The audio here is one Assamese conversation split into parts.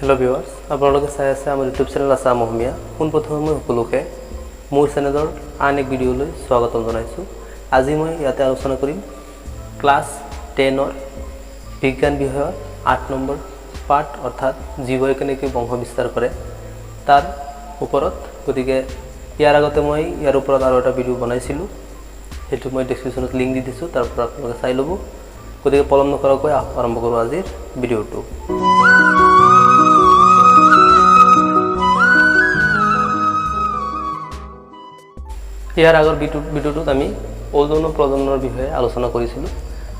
हेलो ভিউয়াৰ্স আপোনালোকে চাই আছে আমাৰ ইউটিউব চেনেল আসাম অসমীয়া পোনপ্ৰথমে মই সকলোকে মোৰ চেনেলৰ আন এক ভিডিঅ'লৈ স্বাগতম জনাইছোঁ। আজি মই ইয়াতে আলোচনা কৰিম ক্লাছ 10 ৰ বিজ্ঞান বিষয়ৰ 8 নম্বৰ পাঠ অৰ্থাৎ জীৱই কেনেকৈ বংশ বিস্তাৰ কৰে তাৰ ওপৰত। গতিকে ইয়াৰ আগতে মই ইয়াৰ ওপৰত আৰু এটা ভিডিঅ' বনাইছিলোঁ, সেইটো মই ডেছক্ৰিপশ্যনত লিংক দি দিছোঁ, তাৰ পৰা আপোনালোকে চাই ল'ব। গতিকে পলম নকৰাকৈ আৰম্ভ কৰোঁ আজিৰ ভিডিঅ'টো। ইয়াৰ আগৰ ভিডিঅ'টোত আমি অযৌন প্ৰজননৰ বিষয়ে আলোচনা কৰিছিলোঁ।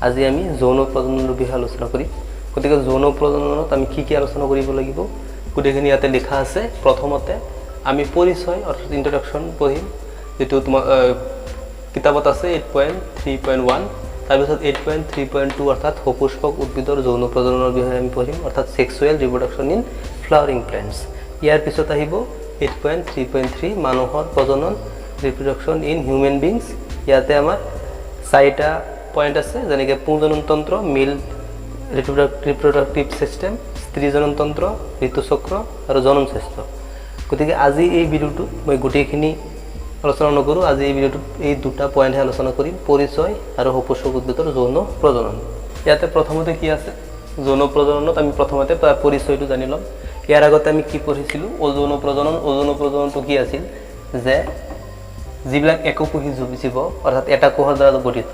আজি আমি যৌন প্ৰজননৰ বিষয়ে আলোচনা কৰিম। গতিকে যৌন প্ৰজননত আমি কি কি আলোচনা কৰিব লাগিব গোটেইখিনি ইয়াতে লিখা আছে। প্ৰথমতে আমি পৰিচয় অৰ্থাৎ ইন্ট্ৰডাকশ্যন পঢ়িম, যেটো তোমাৰ কিতাপত আছে 8.3.1। তাৰপিছত 8.3.2 অৰ্থাৎ সপুষ্পক উদ্ভিদৰ যৌন প্ৰজননৰ বিষয়ে আমি পঢ়িম, অৰ্থাৎ sexual reproduction in flowering plants. ইয়াৰ পিছত আহিব 8.3.3 মানুহৰ প্ৰজনন ৰিপ্ৰডাকশ্যন ইন হিউমেন বিংছ। ইয়াতে আমাৰ 4টা পইণ্ট আছে, যেনেকৈ পুংজননতন্ত্ৰ মেল ৰিপ্ৰডাক্টিভ ছিষ্টেম, স্ত্ৰী জননতন্ত্ৰ, ঋতুচক্ৰ আৰু জনন স্বাস্থ্য। গতিকে আজি এই ভিডিঅ'টোত মই গোটেইখিনি আলোচনা নকৰোঁ। আজি এই ভিডিঅ'টোত এই দুটা পইণ্টহে আলোচনা কৰিম, পৰিচয় আৰু সপুষ্পক উদ্ভিদৰ যৌন প্ৰজনন। ইয়াতে প্ৰথমতে কি আছে, যৌন প্ৰজননত আমি প্ৰথমতে পৰিচয়টো জানি ল'ম। ইয়াৰ আগতে আমি কি পঢ়িছিলোঁ, অযৌন প্ৰজনন। অযৌন প্ৰজননটো কি আছিল, যে যিবিলাক এককোষী জীৱ অৰ্থাৎ এটা কোষৰ দ্বাৰা গঠিত,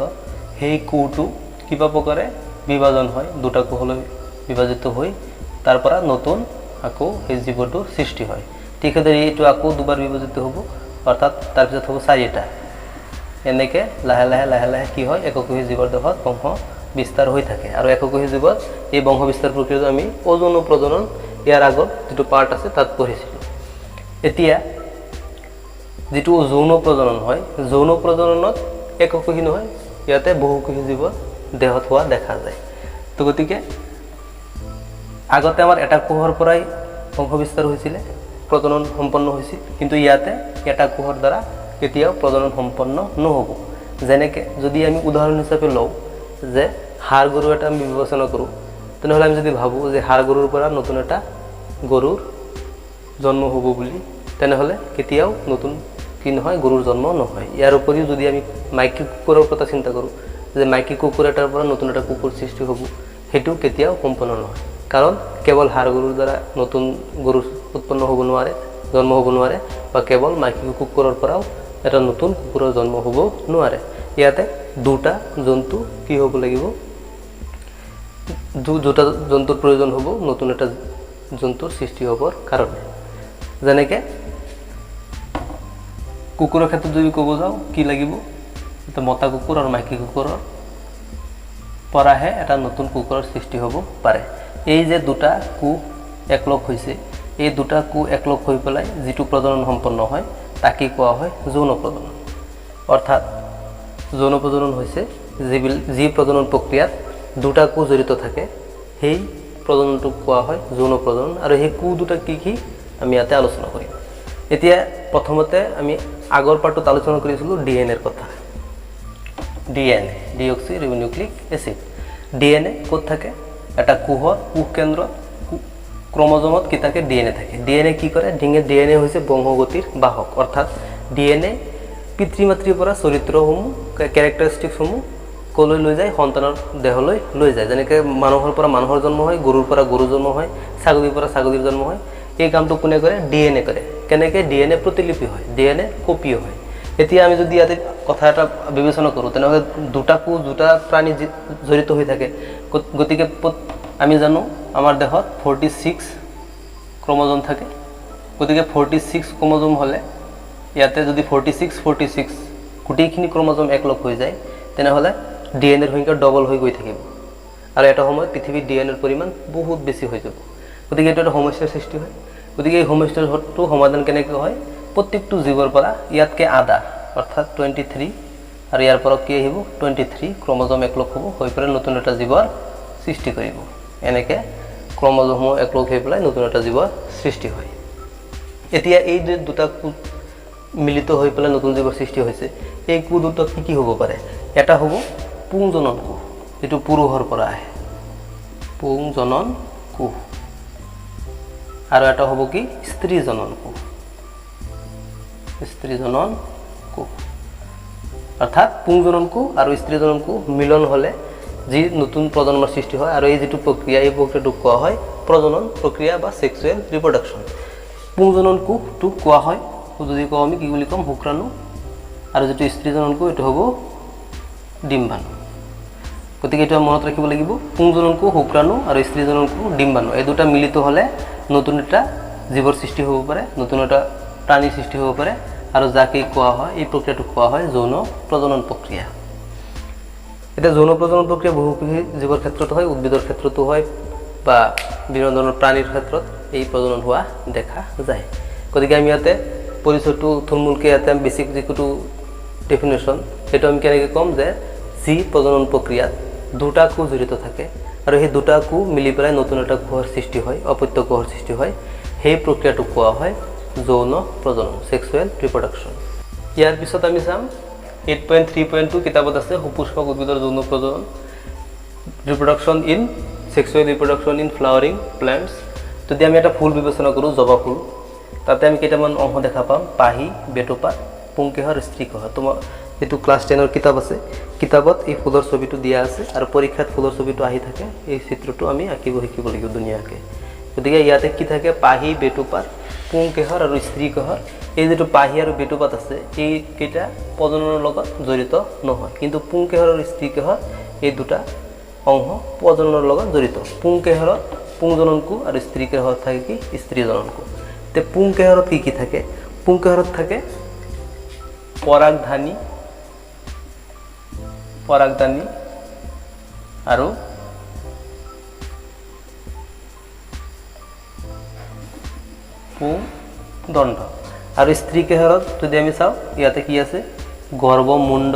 সেই কোষটো কিবা প্ৰকাৰে বিভাজন হয়, দুটা কোষলৈ বিভাজিত হৈ তাৰ পৰা নতুন আকৌ সেই জীৱটোৰ সৃষ্টি হয়। ঠিক সেইদৰে এইটো আকৌ দুবাৰ বিভাজিত হ'ব, অৰ্থাৎ তাৰপিছত হ'ব 4টা। এনেকৈ লাহে লাহে কি হয়, এককোষী জীৱৰ দেহত বংশ বিস্তাৰ হৈ থাকে। আৰু এককোষী জীৱত এই বংশ বিস্তাৰ প্ৰক্ৰিয়াটো আমি অযৌন প্ৰজনন ইয়াৰ আগত যিটো পাৰ্ট আছে তাত পঢ়িছিলোঁ। এতিয়া যিটো যৌন প্ৰজনন হয়, যৌন প্ৰজননত এককোষী নহয়, ইয়াতে বহুকোষী জীৱ দেহত হোৱা দেখা যায়। তো গতিকে আগতে আমাৰ এটা কোষৰ পৰাই বংশ বিস্তাৰ হৈছিলে, প্ৰজনন সম্পন্ন হৈছিল, কিন্তু ইয়াতে এটা কোষৰ দ্বাৰা কেতিয়াও প্ৰজনন সম্পন্ন নহ'ব। যেনেকৈ যদি আমি উদাহৰণ হিচাপে লওঁ যে ষাঁড় গৰু এটা আমি বিবেচনা কৰোঁ, তেনেহ'লে আমি যদি ভাবোঁ যে ষাঁড় গৰুৰ পৰা নতুন এটা গৰুৰ জন্ম হ'ব বুলি, তেনেহ'লে কেতিয়াও নতুন কি নহয়, গৰুৰ জন্ম নহয়। ইয়াৰ উপৰিও যদি আমি মাইকী কুকুৰৰ কথা চিন্তা কৰোঁ যে মাইকী কুকুৰ এটাৰ পৰা নতুন এটা কুকুৰ সৃষ্টি হ'ব, সেইটো কেতিয়াও সম্পন্ন নহয়। কাৰণ কেৱল ষাঁড় গৰুৰ দ্বাৰা নতুন গৰু উৎপন্ন হ'ব নোৱাৰে, জন্ম হ'ব নোৱাৰে, বা কেৱল মাইকী কুকুৰৰ পৰাও এটা নতুন কুকুৰৰ জন্ম হ'ব নোৱাৰে। ইয়াতে দুটা জন্তু কি হ'ব লাগিব, দুটা জন্তুৰ প্ৰয়োজন হ'ব নতুন এটা জন্তুৰ সৃষ্টি হ'বৰ কাৰণে। যেনেকৈ কুকুৰৰ ক্ষেত্ৰত যদি ক'ব যাওঁ, কি লাগিব, এটা মতা কুকুৰ আৰু মাইকী কুকুৰৰ পৰাহে এটা নতুন কুকুৰৰ সৃষ্টি হ'ব পাৰে। এই যে দুটা কোষ একলগ হৈছে, এই দুটা কোষ একলগ হৈ পেলাই যিটো প্ৰজনন সম্পন্ন হয় তাকে কোৱা হয় যৌন প্ৰজনন। অৰ্থাৎ যৌন প্ৰজনন হৈছে যি প্ৰজনন প্ৰক্ৰিয়াত দুটা কোষ জড়িত থাকে, সেই প্ৰজননটোক কোৱা হয় যৌন প্ৰজনন। আৰু সেই কোষ দুটা কি কি আমি ইয়াতে আলোচনা কৰিম। এতিয়া প্ৰথমতে আমি আগৰ পাৰ্টত আলোচনা কৰিছিলোঁ ডিএনএৰ কথা। DNA, deoxyribonucleic acid. DNA ক'ত থাকে, এটা কোষৰ কোষ কেন্দ্ৰত ক্ৰমজমত কি থাকে, ডিএনএ থাকে। ডিএনএ কি কৰে, ডিএনএ হৈছে বংশগতিৰ বাহক। অৰ্থাৎ ডিএনএ পিতৃ মাতৃৰ পৰা চৰিত্ৰসমূহ, কেৰেক্টাৰিষ্টিকসমূহ ক'লৈ লৈ যায়, সন্তানৰ দেহলৈ লৈ যায়। যেনেকৈ মানুহৰ পৰা মানুহৰ জন্ম হয়, গৰুৰ পৰা গৰু জন্ম হয়, ছাগলীৰ পৰা ছাগলীৰ জন্ম হয়। এই কামটো কোনে কৰে, ডিএনএ কৰে। কেনেকৈ, ডিএনএ প্ৰতিলিপি হয়, ডিএনএ কপি হয়। এতিয়া আমি যদি ইয়াতে কথা এটা বিবেচনা কৰোঁ, তেনেহ'লে দুটা কোষ, দুটা প্ৰাণী জড়িত হৈ থাকে। গতিকে আমি জানো আমাৰ দেহত 46 ক্ৰমজম থাকে। গতিকে 46 ক্ৰমজম হ'লে ইয়াতে যদি 46 গোটেইখিনি ক্ৰমজম একলগ হৈ যায়, তেনেহ'লে ডিএনএৰ সংখ্যা ডবল হৈ গৈ থাকিব। আৰু এটা সময়ত পৃথিৱীত ডিএনএৰ পৰিমাণ বহুত বেছি হৈ যাব। গতিকে এইটো এটা সমস্যাৰ সৃষ্টি হয়। গতিকে এই সমস্যাটো সমাধান কেনেকৈ হয়, প্ৰত্যেকটো জীৱৰ পৰা ইয়াতকৈ আধা অৰ্থাৎ 23 আৰু ইয়াৰ পৰা কি আহিব 23 ক্ৰমজম একলগ হ'ব, হৈ পেলাই নতুন এটা জীৱৰ সৃষ্টি কৰিব। এনেকৈ ক্ৰমজমসমূহ একলগ হৈ পেলাই নতুন এটা জীৱৰ সৃষ্টি হয়। এতিয়া এই যে দুটা কোষ মিলিত হৈ পেলাই নতুন জীৱৰ সৃষ্টি হৈছে, এই কোষ দুটা কি কি হ'ব পাৰে। এটা হ'ব পুংজনন কোষ, যিটো পুৰুষৰ পৰা আহে, পুংজনন কোষ। আৰু এটা হ'ব কি স্ত্ৰী জনন কোষ স্ত্ৰী জনন কোষ অৰ্থাৎ পুংজনন কোষ আৰু স্ত্ৰী জনন কোষ মিলন হ'লে যি নতুন প্ৰজন্মৰ সৃষ্টি হয় আৰু এই যেটো প্ৰক্ৰিয়া এই প্ৰক্ৰিয়াটো কোৱা হয় প্ৰজনন প্ৰক্ৰিয়া বা সেক্সুৱেল ৰিপ্ৰডাকশন পুংজনন কোষটো কোৱা হয় যদি কওঁ আমি কি বুলি কম শুক্ৰাণু আৰু যেটো স্ত্ৰী জনন কোষ এটো হ'ব ডিম্বাণু গতিকে এটা মনত ৰাখিব লাগিব পুংজনন কোষ শুক্ৰাণু আৰু স্ত্ৰী জনন কোষ ডিম্বাণু এই দুটা মিলিত হ'লে নতুন এটা জীৱৰ সৃষ্টি হ'ব পাৰে নতুন এটা প্ৰাণীৰ সৃষ্টি হ'ব পাৰে আৰু যাকে কোৱা হয় এই প্ৰক্ৰিয়াটো কোৱা হয় যৌন প্ৰজনন প্ৰক্ৰিয়া এটা যৌন প্ৰজনন প্ৰক্ৰিয়া বহুকোষী জীৱৰ ক্ষেত্ৰত হয় উদ্ভিদৰ ক্ষেত্ৰতো হয় বা বিভিন্ন ধৰণৰ প্ৰাণীৰ ক্ষেত্ৰত এই প্ৰজনন হোৱা দেখা যায় গতিকে আমি ইয়াতে পৰিচয়টো থুলমূলকৈ ইয়াতে বেছিক যিটো ডেফিনেশ্যন সেইটো আমি কেনেকৈ ক'ম যে যি প্ৰজনন প্ৰক্ৰিয়াত দুটা কোষ জড়িত থাকে আৰু সেই দুটা কোষ মিলি পেলাই নতুন এটা কোষৰ সৃষ্টি হয় অপত্য কোষৰ সৃষ্টি হয় সেই প্ৰক্ৰিয়াটো কোৱা হয় যৌন প্ৰজনন সেক্সুৱেল ৰিপ্ৰডাকশন ইয়াৰ পিছত আমি চাম 8.3.2 কিতাবত আছে সুপুষ্পক উদ্ভিদৰ যৌন প্ৰজনন ৰিপ্ৰডাকশন in sexual ৰিপ্ৰডাকশন in flowering plants যদি আমি এটা ফুল বিবেচনা কৰোঁ জবা ফুল তাতে আমি কেইটামান অংশ দেখা পাম পাহি বেটুপাত পুংকেহৰ স্ত্ৰীকেহ তোমাৰ যেটো ক্লাছ 10 ৰ কিতাপ আছে কিতাপত এই ফুলৰ ছবিটো দিয়া আছে আৰু পৰীক্ষাত ফুলৰ ছবিটো আহি থাকে এই চিত্ৰটো আমি আঁকিব শিকিব লাগিব ধুনীয়াকৈ গতিকে ইয়াতে কি থাকে পাহি বেটুপাত পুংকেহৰ আৰু স্ত্ৰীকেহৰ এই যেটো পাহি আৰু বেটুপাত আছে এই কেইটা প্ৰজননৰ লগত জড়িত নহয় কিন্তু পুংকেহৰ আৰু স্ত্ৰীকেহৰ এই দুটা অংশ প্ৰজননৰ লগত জড়িত পুংকেহৰত পুংজনন কোষ আৰু স্ত্ৰীকেহৰত থাকে কি স্ত্ৰী জনন কোষ তে পুংকেহৰত কি থাকে পুংকেহৰত থাকে পৰাগধানী আৰু পুংদণ্ড আৰু স্ত্ৰীকেহৰত যদি আমি চাওঁ ইয়াতে কি আছে গৰ্ভমুণ্ড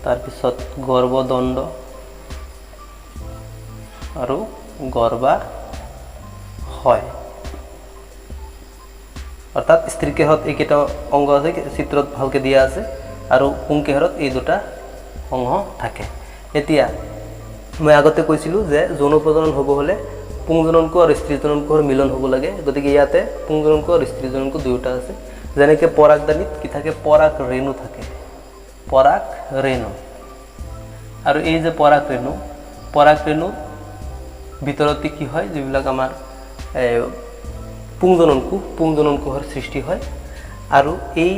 তাৰপিছত গৰ্ভদণ্ড আৰু গৰ্ভাশয় অৰ্থাৎ স্ত্ৰীকেহত এইকেইটা অংগ আছে চিত্ৰত ভালকৈ দিয়া আছে আৰু পুংকেহৰত এই দুটা অংশ থাকে এতিয়া মই আগতে কৈছিলোঁ যে যৌন প্ৰজনন হ'ব হ'লে পুংজনন কোষ আৰু স্ত্ৰী জনন কোষৰ মিলন হ'ব লাগে গতিকে ইয়াতে পুংজনন কোষ আৰু স্ত্ৰী জনন কোষ দুয়োটা আছে যেনেকৈ পৰাগদানিত কি থাকে পৰাগ ৰেণু থাকে পৰাগ ৰেণু আৰু এই যে পৰাগ ৰেণু ভিতৰতে কি হয় যিবিলাক আমাৰ পুংজনন কোষৰ সৃষ্টি হয় আৰু এই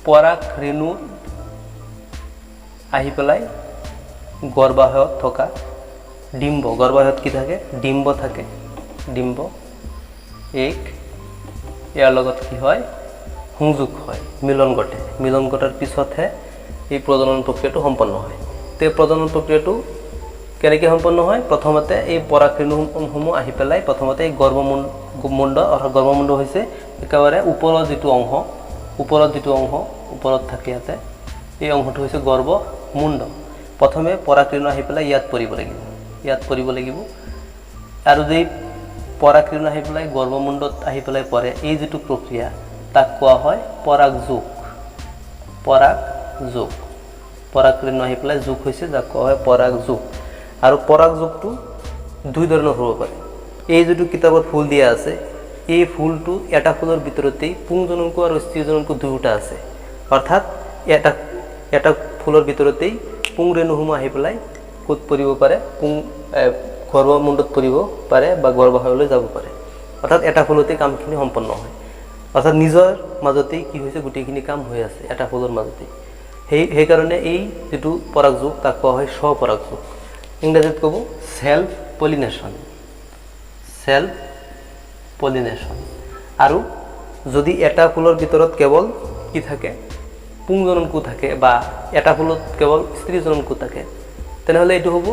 পৰাগ ৰেণু আহি পেলাই গৰ্ভাশয়ত থকা ডিম্ব গৰ্ভাশয়ত কি থাকে ডিম্ব থাকে ডিম্ব এক ইয়াৰ লগত কি হয় সংযোগ হয় মিলন ঘটাৰ পিছতহে এই প্ৰজনন প্ৰক্ৰিয়াটো সম্পন্ন হয় তে প্ৰজনন প্ৰক্ৰিয়াটো কেনেকৈ সম্পন্ন হয় প্ৰথমতে এই পৰাগ ৰেণুসমূহ আহি পেলাই প্ৰথমতে এই গৰ্ভমুণ্ড অৰ্থাৎ গৰ্ভমুণ্ড হৈছে একেবাৰে ওপৰত যিটো অংশ ওপৰত থাকে ইয়াতে এই অংশটো হৈছে গৰ্ভমুণ্ড প্ৰথমে পৰাগ ৰেণু আহি পেলাই ইয়াত পৰিব লাগিব আৰু যেই পৰাগ ৰেণু আহি পেলাই গৰ্ভমুণ্ডত আহি পেলাই পৰে এই যেটো প্ৰক্ৰিয়া তাক কোৱা হয় পৰাগযোগ পৰাগ ৰেণু আহি পেলাই যোগ হৈছে যাক কোৱা হয় পৰাগযোগ আৰু পৰাগযোগটো দুই ধৰণৰ হ'ব পাৰে এই যেটো কিতাপত ফুল দিয়া আছে এই ফুলটো এটা ফুলৰ ভিতৰতেই পুংজনন কোষ আৰু স্ত্ৰী জনন কোষ দুয়োটা আছে অৰ্থাৎ এটা ফুলৰ ভিতৰতেই পুং ৰেণুসমূহ আহি পেলাই ক'ত পৰিব পাৰে গৰ্ভমুণ্ডত পৰিব পাৰে বা গৰ্ভাশয়লৈ যাব পাৰে অৰ্থাৎ এটা ফুলতেই কামখিনি সম্পন্ন হয় অৰ্থাৎ নিজৰ মাজতেই কি হৈছে গোটেইখিনি কাম হৈ আছে এটা ফুলৰ মাজতেই সেইকাৰণে এই যেটো পৰাগযোগ তাক কোৱা হয় স্বপৰাগযোগ ইংৰাজীত ক'ব সেল্ফ পলিনেশ্যন আৰু যদি এটা ফুলৰ ভিতৰত কেৱল কি থাকে পুংজনন কোষ থাকে বা এটা ফুলত কেৱল স্ত্ৰী জনন কোষ থাকে তেনেহ'লে এইটো হ'ব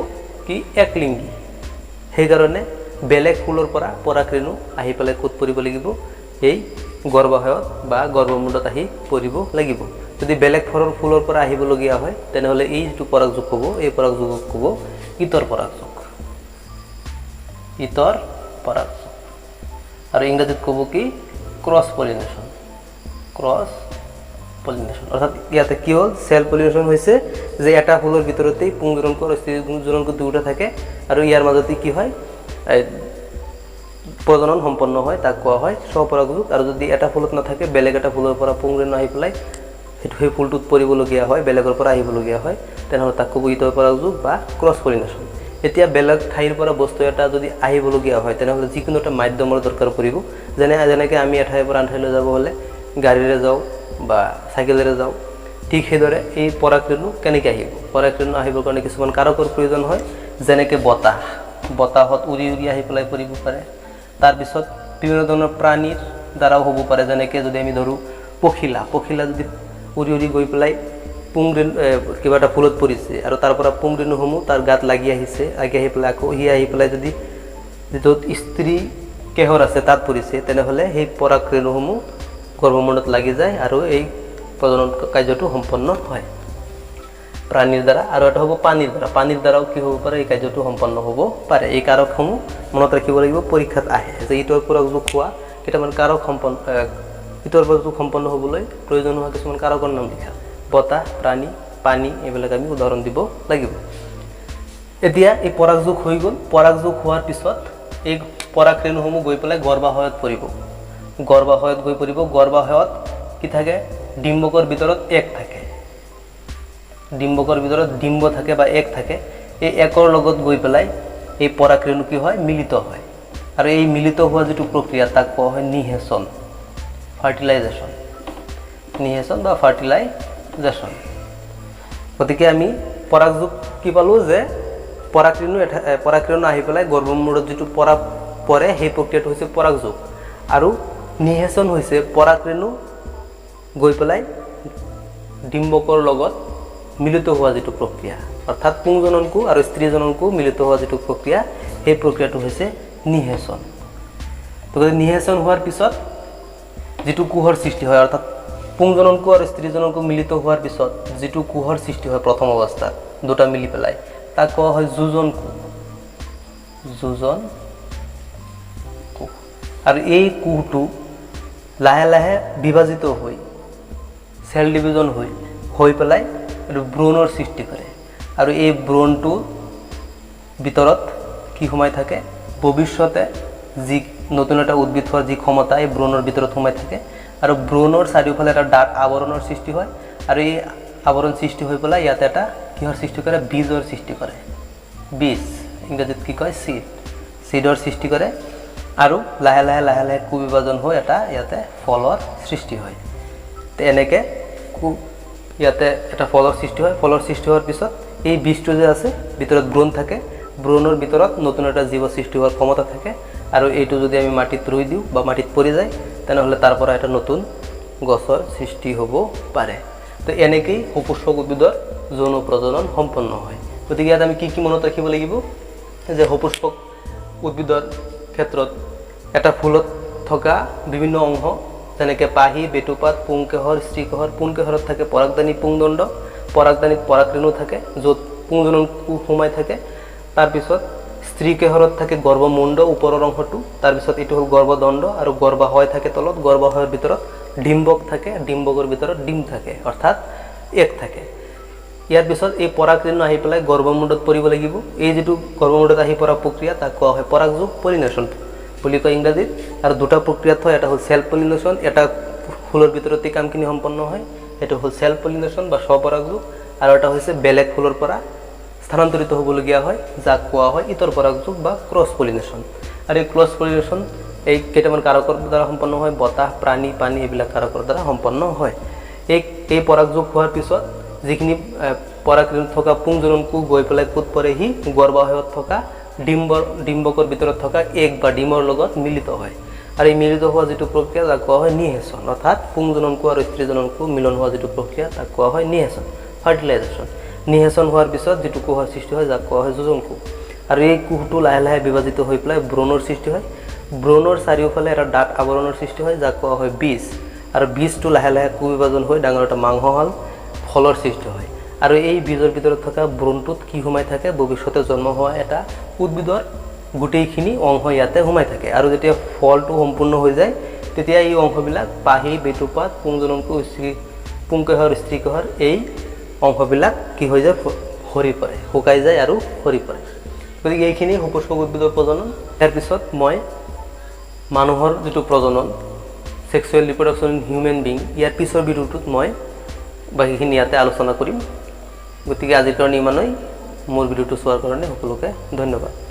কি একলিংগী সেইকাৰণে বেলেগ ফুলৰ পৰা পৰাগ ৰেণু আহি পেলাই ক'ত পৰিব লাগিব এই গৰ্ভাশয়ত বা গৰ্ভমুণ্ডত আহি পৰিব লাগিব যদি বেলেগ ফুলৰ পৰা আহিবলগীয়া হয় তেনেহ'লে এই যেটো পৰাগযোগ হ'ব এই পৰাগযোগক ক'ব ইতৰ পৰাগযোগ আৰু ইংৰাজীত ক'ব কি ক্ৰছ পলিনেশন। অর্থাৎ ইয়াতে কি হল, সেলফ পলিনেশন হয়েছে যে এটা ফুলের ভিতরতেই পুংজনক আর স্ত্রীজনক দুটা থাকে আৰু ইয়াৰ মাজতে কি হয় প্ৰজনন সম্পন্ন হয়, তাক কোৱা হয় স্বপৰাগযুগ। আৰু যদি এটা ফুলত নাথাকে বেলেগ এটা ফুলৰ পৰা পুংৰেণু আহি পেলাই সেই ফুলটোত পৰিবলগীয়া হয়, বেলেগৰ পৰা আহিবলগীয়া হয়, তেনেহ'লে তাক ক'ব ইতৰপৰাগযুগ বা ক্ৰছ পলিনেশন। এতিয়া বেলেগ ঠাইৰ পৰা বস্তু এটা যদি আহিবলগীয়া হয় তেনেহ'লে যিকোনো এটা মাধ্যমৰ দৰকাৰ পৰিব। যেনেকৈ আমি এঠাইৰ পৰা আন ঠাইলৈ যাব হ'লে গাড়ীৰে যাওঁ বা চাইকেলেৰে যাওঁ, ঠিক সেইদৰে এই পৰাগৰেণু কেনেকৈ আহিব? পৰাগৰেণু আহিবৰ কাৰণে কিছুমান কাৰকৰ প্ৰয়োজন হয়, যেনেকৈ বতাহত উৰি উৰি আহি পেলাই পৰিব পাৰে। তাৰপিছত বিভিন্ন ধৰণৰ প্ৰাণীৰ দ্বাৰাও হ'ব পাৰে, যেনেকৈ যদি আমি ধৰোঁ পখিলা যদি উৰি উৰি গৈ পেলাই পুংৰেণু কিবা এটা ফুলত পৰিছে আৰু তাৰ পৰা পুংৰেণুসমূহ তাৰ গাত লাগি আহি পেলাই আকৌ সি আহি পেলাই যদি য'ত স্ত্ৰী কেহৰ আছে তাত পৰিছে, তেনেহ'লে সেই পৰাগৰেণুসমূহ গৰ্ভমণ্ডলত লাগি যায় আৰু এই প্ৰজনন কাৰ্যটো সম্পন্ন হয় প্ৰাণীৰ দ্বাৰা। আৰু এটা হ'ব পানীৰ দ্বাৰাও কি হ'ব পাৰে, এই কাৰ্যটো সম্পন্ন হ'ব পাৰে। এই কাৰকসমূহ মনত ৰাখিব লাগিব, পৰীক্ষাত আহে যে ইতৰপৰাগযুগ হোৱা কেইটামান কাৰক ইতৰপৰাগযুগ সম্পন্ন হ'বলৈ প্ৰয়োজন হোৱা কিছুমান কাৰকৰ নাম লিখা, বতাহ, প্ৰাণী, পানী, এইবিলাক আমি উদাহৰণ দিব লাগিব। এতিয়া এই পৰাগযুগ হৈ গ'ল। পৰাগযুগ হোৱাৰ পিছত এই পৰাগৰেণুসমূহ গৈ পেলাই গৰ্ভাশয়ত পৰিব। গৰ্ভাশয়ত কি থাকে, ডিম্বকৰ ভিতৰত এক থাকে, ডিম্ব থাকে বা এক থাকে। এই একৰ লগত গৈ পেলাই এই পৰাগৰেণু কি হয়, মিলিত হয়। আৰু এই মিলিত হোৱা যিটো প্ৰক্ৰিয়া তাক কোৱা হয় নিহেচন, ফাৰ্টিলাইজেশ্যন। গতিকে আমি পৰাগযুগ কি পালোঁ যে পৰাগৰেণু আহি পেলাই গৰ্ভমণ্ডলত যিটো পৰাগ পৰে সেই প্ৰক্ৰিয়াটো হৈছে পৰাগযুগ। আৰু নিহেচন হৈছে পৰাগৰেণু গৈ পেলাই ডিম্বকৰ লগত মিলিত হোৱা যিটো প্ৰক্ৰিয়া, অৰ্থাৎ পুংজননকো আৰু স্ত্ৰীজননকো মিলিত হোৱা যিটো প্ৰক্ৰিয়া, সেই প্ৰক্ৰিয়াটো হৈছে নিহেচন। গতিকে নিহেচন হোৱাৰ পিছত যিটো কোষৰ সৃষ্টি হয়, অৰ্থাৎ পুংজননকো আৰু স্ত্ৰীজননকো মিলিত হোৱাৰ পিছত যিটো কোষৰ সৃষ্টি হয় প্ৰথম অৱস্থাত দুটা মিলি পেলাই, তাক কোৱা হয় যোজন কোষ। আৰু এই কোষটো লাহে লাহে বিভাজিত হৈ সেল ডিভিজন হৈ পেলাই এইটো ভ্ৰূণৰ সৃষ্টি কৰে। আৰু এই ভ্ৰূণটোৰ ভিতৰত কি সোমাই থাকে, ভৱিষ্যতে যি নতুন এটা উদ্ভিদ হোৱাৰ যি ক্ষমতা এই ভ্ৰূণৰ ভিতৰত সোমাই থাকে। আৰু ভ্ৰূণৰ চাৰিওফালে এটা ডাঠ আৱৰণৰ সৃষ্টি হয়। আৰু এই আৱৰণ সৃষ্টি হৈ পেলাই ইয়াতে এটা কিহৰ সৃষ্টি কৰে, বীজৰ সৃষ্টি কৰে। বীজ ইংৰাজীত কি কয়, চিডৰ সৃষ্টি কৰে। আৰু লাহে লাহে কুবিভাজন হৈ এটা ইয়াতে ফলৰ সৃষ্টি হয়। তো এনেকৈ ইয়াতে এটা ফলৰ সৃষ্টি হয়। ফলৰ সৃষ্টি হোৱাৰ পিছত এই বীজটো যে আছে ভিতৰত ভ্ৰূণ থাকে, ভ্ৰূণৰ ভিতৰত নতুন এটা জীৱ সৃষ্টি হোৱাৰ ক্ষমতা থাকে। আৰু এইটো যদি আমি মাটিত ৰুই দিওঁ বা মাটিত পৰি যায়, তেনেহ'লে তাৰ পৰা এটা নতুন গছৰ সৃষ্টি হ'ব পাৰে। তো এনেকেই সপুষ্পক উদ্ভিদৰ যৌন প্ৰজনন সম্পন্ন হয়। গতিকে ইয়াত আমি কি মনত ৰাখিব লাগিব যে সপুষ্পক উদ্ভিদৰ ক্ষেত্ৰত এটা ফুলত থকা বিভিন্ন অংশ, যেনেকৈ পাহি, বেটুপাত, পুংকেশৰ, স্ত্ৰীকেশৰ। পুংকেশৰত থাকে পৰাগদানী, পুংদণ্ড। পৰাগদানীত পৰাগৰেণু থাকে য'ত পুংজনন কোষ সোমাই থাকে। তাৰপিছত স্ত্ৰীকেশৰত থাকে গৰ্ভমুণ্ড, ওপৰৰ অংশটো। তাৰপিছত এইটো হ'ল গৰ্ভদণ্ড আৰু গৰ্ভাশয় থাকে তলত। গৰ্ভাশয়ৰ ভিতৰত ডিম্বক থাকে, ডিম্বকৰ ভিতৰত ডিম থাকে, অৰ্থাৎ এক থাকে। ইয়াৰ পিছত এই পৰাগৰেণু আহি পেলাই গৰ্ভমুণ্ডত পৰিব লাগিব। এই যিটো গৰ্ভমুণ্ডত আহি পৰা প্ৰক্ৰিয়া তাক কোৱা হয় পৰাগযুগ, পলিনেশ্যন বুলি কয় ইংৰাজীত। আৰু দুটা প্ৰক্ৰিয়াত হয়, এটা হ'ল সেলফ পলিনেশ্যন, এটা ফুলৰ ভিতৰতে কামখিনি সম্পন্ন হয়, সেইটো হ'ল সেলফ পলিনেশ্যন বা স্বপৰাগযুগ। আৰু এটা হৈছে বেলেগ ফুলৰ পৰা স্থানান্তৰিত হ'বলগীয়া হয়, যাক কোৱা হয় ইতৰপৰাগযুগ বা ক্ৰছ পলিনেশ্যন। আৰু এই ক্ৰছ পলিনেশ্যন এই কেইটামান কাৰকৰ দ্বাৰা সম্পন্ন হয়, বতাহ, প্ৰাণী, পানী, এইবিলাক কাৰকৰ দ্বাৰা সম্পন্ন হয়। এই পৰাগযুগ হোৱাৰ পিছত যিখিনি পৰাগৰেণুত থকা পুংজনন কোষ গৈ পেলাই ক'ত পৰেহি, গৰ্ভাশয়ত থকা ডিম্বকৰ ভিতৰত থকা এক বা ডিমৰ লগত মিলিত হয়। আৰু এই মিলিত হোৱা যিটো প্ৰক্ৰিয়া তাক কোৱা হয় নিহেচন, অৰ্থাৎ পুংজনন কোষ আৰু স্ত্ৰীজনন কোষ মিলন হোৱা যিটো প্ৰক্ৰিয়া তাক কোৱা হয় নিহেচন, ফাৰ্টিলাইজেশ্যন। নিহেচন হোৱাৰ পিছত যিটো কোষৰ সৃষ্টি হয় যাক কোৱা হয় যোজন কোষ। আৰু এই কোষটো লাহে লাহে বিভাজিত হৈ পেলাই ভ্ৰূণৰ সৃষ্টি হয়। ভ্ৰূণৰ চাৰিওফালে এটা ডাঠ আৱৰণৰ সৃষ্টি হয় যাক কোৱা হয় বীজ। আৰু বীজটো লাহে লাহে কুবিভাজন হৈ ডাঙৰ এটা মাংস হ'ল ফলৰ সৃষ্টি হয়। আৰু এই বীজৰ ভিতৰত থকা ভ্ৰূণটোত কি সোমাই থাকে, ভৱিষ্যতে জন্ম হোৱা এটা উদ্ভিদৰ গোটেইখিনি অংশ ইয়াতে সোমাই থাকে। আৰু যেতিয়া ফলটো সম্পূৰ্ণ হৈ যায় তেতিয়া এই অংশবিলাক পাহি, বেটুপাত, পুংজনন কোষ, পুংকেশৰ স্ত্ৰীকেশৰ এই অংশবিলাক কি হৈ যায় সৰি পৰে শুকাই যায় আৰু সৰি পৰে গতিকে এইখিনি সপুষ্পক উদ্ভিদৰ প্ৰজনন ইয়াৰ পিছত মই মানুহৰ যেটো প্ৰজনন sexual reproduction in human being ইয়াৰ পিছৰ ভিডিঅ'টোত মই বাকিখিনি ইয়াতে আলোচনা কৰিম গতিকে আজিৰ কাৰণে ইমানেই মোৰ ভিডিঅ'টো চোৱাৰ কাৰণে সকলোকে ধন্যবাদ